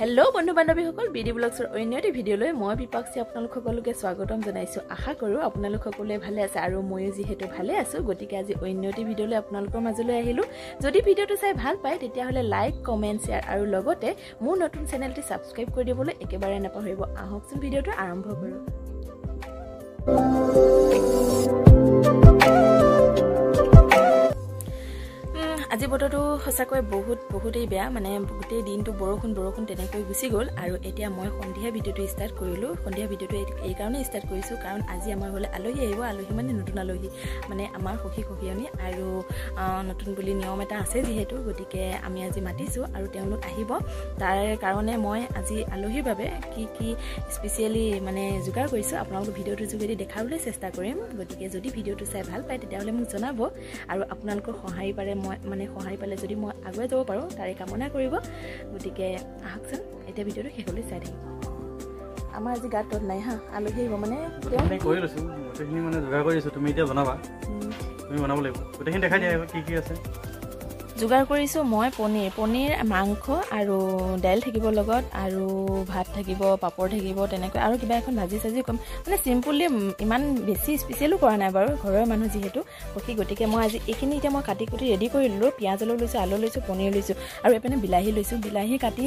hello बंधु बान्धवीসকল বিডি ব্লগছৰ অন্য এটা ভিডিঅলৈ মই বিপাক্ষী আপোনালোক সকলোকে স্বাগতম জনাইছো আশা কৰো আপোনালোক সকলোৱে ভালে আছে আৰু ময়ো যিহেতু ভালে আছো গতিকে আজি অন্য এটা ভিডিঅলৈ আপোনালোকৰ মাজলৈ আহিলো যদি ভিডিঅটো চাই ভাল পায় তেতিয়া হলে লাইক কমেন্ট শেয়াৰ আৰু লগতে মোৰ নতুন চেনেলটি সাবস্ক্ৰাইব কৰি দিবলৈ একেবাৰে নাপাহৰিব আহকচোন ভিডিঅটো আৰম্ভ কৰো আজি বতৰটো হসাকৈ বহুতেই বেয়া মানে গোটেই দিনটো বৰষুণ তেনেকৈ গুছি গল আৰু এতিয়া মই সন্ধিয়া ভিডিঅটো ষ্টাৰ্ট কৰিলো সন্ধিয়া ভিডিঅটো এই কাৰণে ষ্টাৰ্ট কৰিছো কাৰণ আজি আমাৰ হলে আলহী আহিব আলহী মানে নতুন আলহী মানে আমাৰ সখী আৰু নতুন বুলি নিয়ম এটা আছে যেহেতু গতিকে আমি আজি মাতিছো আৰু তেওঁলোক আহিব তাৰ কাৰণে মই আজি আলহীৰ বাবে কি স্পেশালি মানে যোগাৰ কৰিছো আপোনালোক ভিডিঅটো যোগেদি দেখাবলৈ চেষ্টা কৰিম গতিকে যদি ভিডিঅটো চাই ভাল পায় তেতিয়া হলে মোক জনাব আৰু আপোনালোকৰ সহায় পাৰে মই মানে সহায় পালে যদি মই আগুৱাই যাব পাৰো তাৰে কামনা কৰিব গতিকে আহকচোন এতিয়া ভিডিঅটো শেষলৈ চাই থাকিব আমাৰ আজি গাত নাই হা আলহী আহিব মানে মই কৈ লৈছো গোটেইখিনি মানে যোগাৰ কৰিছো তুমি এতিয়া বনাবা তুমি বনাব লাগিব গোটেইখিনি দেখাই দিয়া কি আছে যোগাৰ কৰিছো মই পনীৰ মাংস আৰু দাইল থাকিব লগত আৰু ভাত থাকিব পাপৰ থাকিব তেনেকৈ আৰু কিবা এখন ভাজি সাজি কম মানে সিম্পলি ইমান বেছি স্পেশালো কৰা নাই বাৰু ঘৰৰ মানুহ যেহেতু গতিকে মই আজি এইখিনি এতিয়া মই কাটি কুটি ৰেডি কৰি ললো পিয়াজ লৈছো আলু লৈছো পনীৰ লৈছো আৰু এপিনে বিলাহী লৈছো বিলাহী কাটি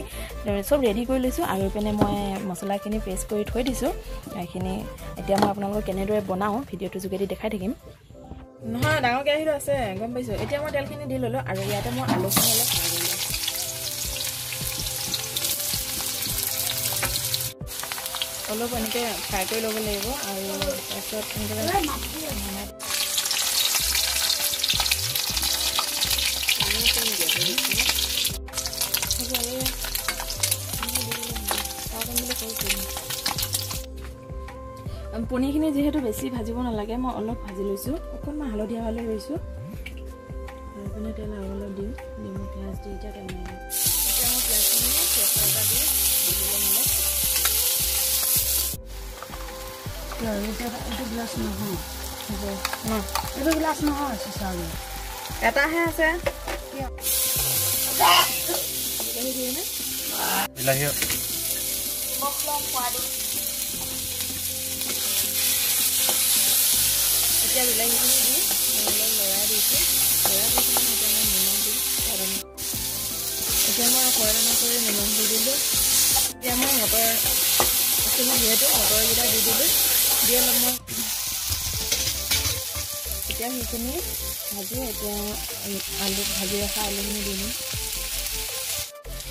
সব ৰেডি কৰি লৈছো আৰু এপিনে মই মছলাখিনি পেষ্ট কৰি থৈ দিছো এইখিনি এতিয়া মই আপোনালোকক কেনেদৰে বনাও ভিডিঅটো যোগেদি দেখাই থাকিম নহয় ডাঙৰ কেৰাহীটো আছে গম পাইছো এতিয়া মই তেলখিনি দি ললো আৰু ইয়াতে মই আলুখিনি অলপ এনেকৈ ফ্ৰাই কৰি ল'ব লাগিব আৰু তাৰপিছত পনীৰখিনি যেহেতু বেছি ভাজিব নালাগে মই অলপ ভাজি লৈছো অকণমান হালধীয়া হ'লে লৈছো আৰু পিনে তেল অলপ দিম পিঁয়াজ দি এতিয়া তেল মাৰিম এতিয়া মই পিঁয়াজখিনি কেঁচা দি এইটো গ্লাছ নহয় এইটো গ্লাছ নহয় চাউল এটাহে আছে বিলাহী এতিয়া বিলাহীখিনি দি অলপ লৰাই দিছোঁ এতিয়া মই নিমখ দিম এতিয়া মই কড়াইত কৰি নিমখ দি দিলোঁ এতিয়া মই মটৰ যিহেতু মটৰকেইটা দি দিলোঁ দি অলপ মই এতিয়া সেইখিনি ভাজি এতিয়া আলু ভাজি ৰখা আলুখিনি দি দিম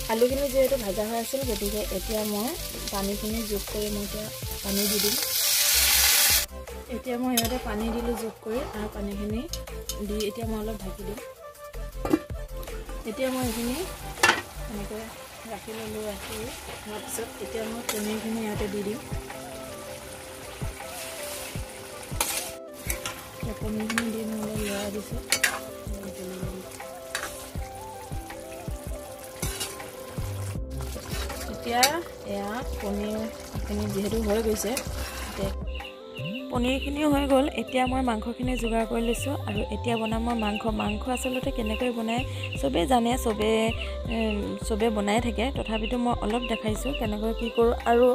আলুখিনি যেহেতু ভাজা হৈ আছিল গতিকে এতিয়া মই পানীখিনি যোগ কৰি মই এতিয়া পানী দি দিম এতিয়া মই ইয়াতে পানী দিলোঁ যোগ কৰি আৰু পানীখিনি দি এতিয়া মই অলপ ঢাকি দিম এতিয়া মই এইখিনি এনেকৈ ৰাখি ল'লোঁ ৰাখি হোৱাৰ পিছত এতিয়া মই পনীৰখিনি ইয়াতে দি দিম পনীৰখিনি দি মই অলপ লৰাই দিছোঁ এতিয়া এয়া পনীৰখিনি যিহেতু হৈ গৈছে পনীৰখিনিও হৈ গ'ল এতিয়া মই মাংসখিনি যোগাৰ কৰি লৈছোঁ আৰু এতিয়া বনাম মই মাংস আচলতে কেনেকৈ বনায় চবেই জানে চবেই বনাই থাকে তথাপিতো মই অলপ দেখাইছোঁ কেনেকৈ কি কৰোঁ আৰু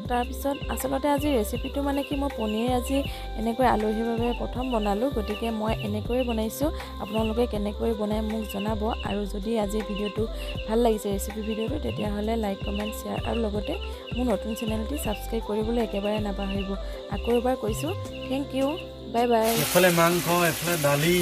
তাৰপিছত আচলতে আজি ৰেচিপিটো মানে কি মই পনীৰ আজি এনেকৈ আলহীৰ বাবে প্ৰথম বনালোঁ গতিকে মই এনেকৈয়ে বনাইছোঁ আপোনালোকে কেনেকৈ বনাই মোক জনাব আৰু যদি আজি ভিডিঅ'টো ভাল লাগিছে ৰেচিপি ভিডিঅ'টো তেতিয়াহ'লে লাইক কমেণ্ট শ্বেয়াৰ আৰু লগতে মোৰ নতুন চেনেলটি ছাবস্ক্ৰাইব কৰিবলৈ একেবাৰে নাপাহৰিব আকৌ এবাৰ কৈছোঁ থেংক ইউ বাই বাই এফালে মাংস এফালে দালি